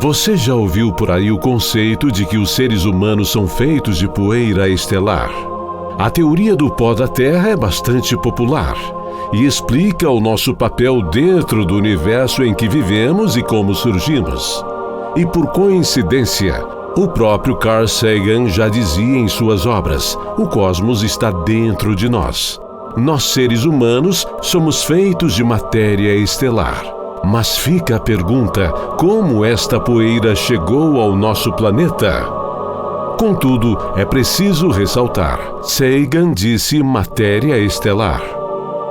Você já ouviu por aí o conceito de que os seres humanos são feitos de poeira estelar? A teoria do pó da Terra é bastante popular e explica o nosso papel dentro do universo em que vivemos e como surgimos. E por coincidência, o próprio Carl Sagan já dizia em suas obras: o cosmos está dentro de nós. Nós, seres humanos, somos feitos de matéria estelar. Mas fica a pergunta: como esta poeira chegou ao nosso planeta? Contudo, é preciso ressaltar: Sagan disse matéria estelar.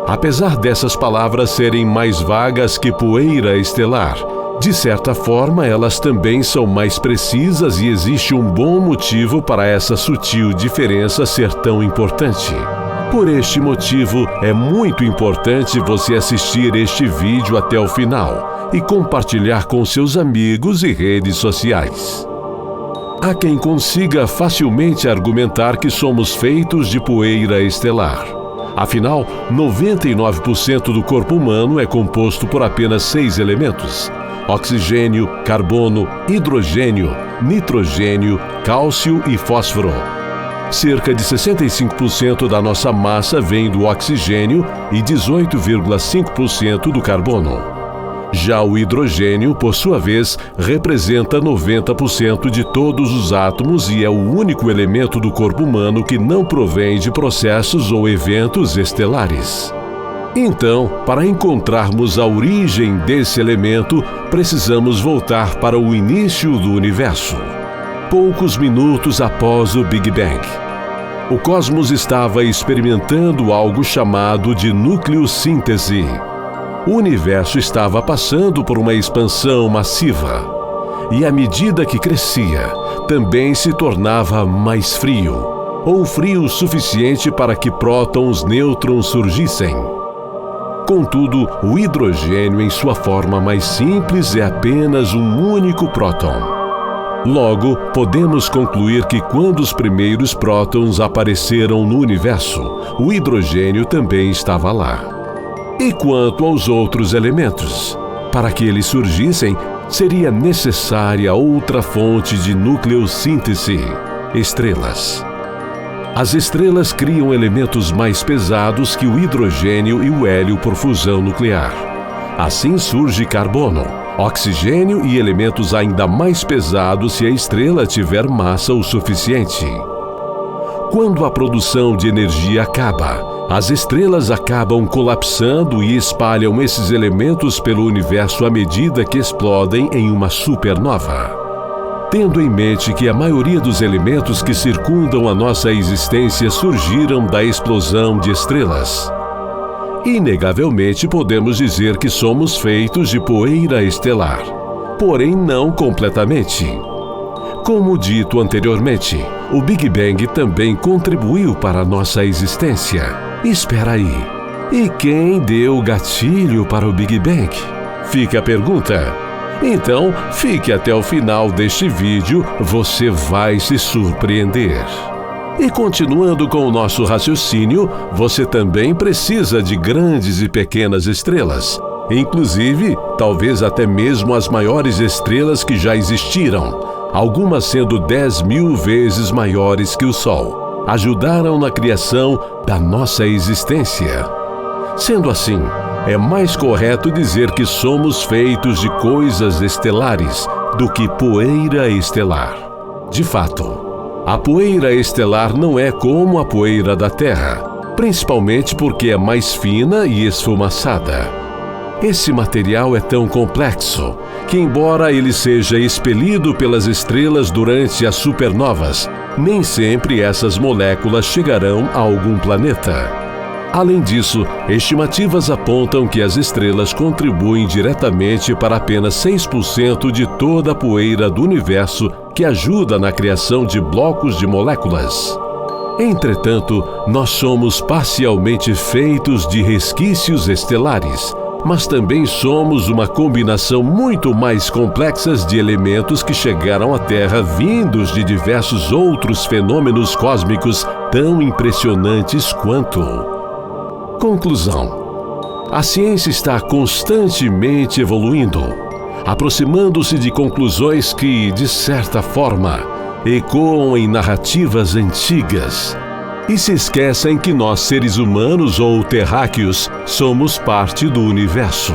Apesar dessas palavras serem mais vagas que poeira estelar, de certa forma elas também são mais precisas e existe um bom motivo para essa sutil diferença ser tão importante. Por este motivo, é muito importante você assistir este vídeo até o final e compartilhar com seus amigos e redes sociais. Há quem consiga facilmente argumentar que somos feitos de poeira estelar. Afinal, 99% do corpo humano é composto por apenas 6 elementos: oxigênio, carbono, hidrogênio, nitrogênio, cálcio e fósforo. Cerca de 65% da nossa massa vem do oxigênio e 18,5% do carbono. Já o hidrogênio, por sua vez, representa 90% de todos os átomos e é o único elemento do corpo humano que não provém de processos ou eventos estelares. Então, para encontrarmos a origem desse elemento, precisamos voltar para o início do universo. Poucos minutos após o Big Bang, o cosmos estava experimentando algo chamado de nucleossíntese. O universo estava passando por uma expansão massiva. E à medida que crescia, também se tornava mais frio, ou frio o suficiente para que prótons, nêutrons surgissem. Contudo, o hidrogênio em sua forma mais simples é apenas um único próton. Logo, podemos concluir que quando os primeiros prótons apareceram no universo, o hidrogênio também estava lá. E quanto aos outros elementos? Para que eles surgissem, seria necessária outra fonte de nucleossíntese: estrelas. As estrelas criam elementos mais pesados que o hidrogênio e o hélio por fusão nuclear. Assim surge carbono, oxigênio e elementos ainda mais pesados se a estrela tiver massa o suficiente. Quando a produção de energia acaba, as estrelas acabam colapsando e espalham esses elementos pelo universo à medida que explodem em uma supernova. Tendo em mente que a maioria dos elementos que circundam a nossa existência surgiram da explosão de estrelas, inegavelmente podemos dizer que somos feitos de poeira estelar, porém não completamente. Como dito anteriormente, o Big Bang também contribuiu para a nossa existência. Espera aí, e quem deu o gatilho para o Big Bang? Fica a pergunta. Então, fique até o final deste vídeo, você vai se surpreender. E continuando com o nosso raciocínio, você também precisa de grandes e pequenas estrelas. Inclusive, talvez até mesmo as maiores estrelas que já existiram, algumas sendo 10.000 vezes maiores que o Sol, ajudaram na criação da nossa existência. Sendo assim, é mais correto dizer que somos feitos de coisas estelares do que poeira estelar. De fato, a poeira estelar não é como a poeira da Terra, principalmente porque é mais fina e esfumaçada. Esse material é tão complexo que, embora ele seja expelido pelas estrelas durante as supernovas, nem sempre essas moléculas chegarão a algum planeta. Além disso, estimativas apontam que as estrelas contribuem diretamente para apenas 6% de toda a poeira do universo que ajuda na criação de blocos de moléculas. Entretanto, nós somos parcialmente feitos de resquícios estelares, mas também somos uma combinação muito mais complexa de elementos que chegaram à Terra vindos de diversos outros fenômenos cósmicos tão impressionantes quanto. Conclusão: a ciência está constantemente evoluindo. aproximando-se de conclusões que, de certa forma, ecoam em narrativas antigas e se esquecem que nós, seres humanos ou terráqueos, somos parte do universo.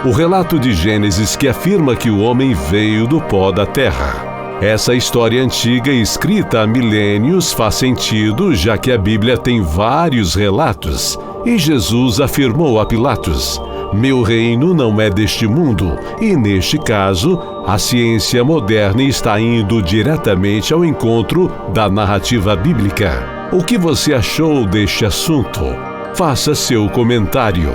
O relato de Gênesis que afirma que o homem veio do pó da terra. Essa história antiga, escrita há milênios, faz sentido, já que a Bíblia tem vários relatos. E Jesus afirmou a Pilatos: meu reino não é deste mundo. E neste caso, a ciência moderna está indo diretamente ao encontro da narrativa bíblica. O que você achou deste assunto? Faça seu comentário.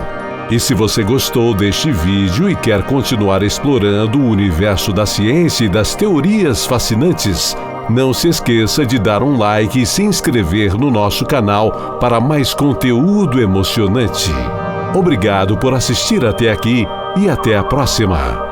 E se você gostou deste vídeo e quer continuar explorando o universo da ciência e das teorias fascinantes, não se esqueça de dar um like e se inscrever no nosso canal para mais conteúdo emocionante. Obrigado por assistir até aqui e até a próxima!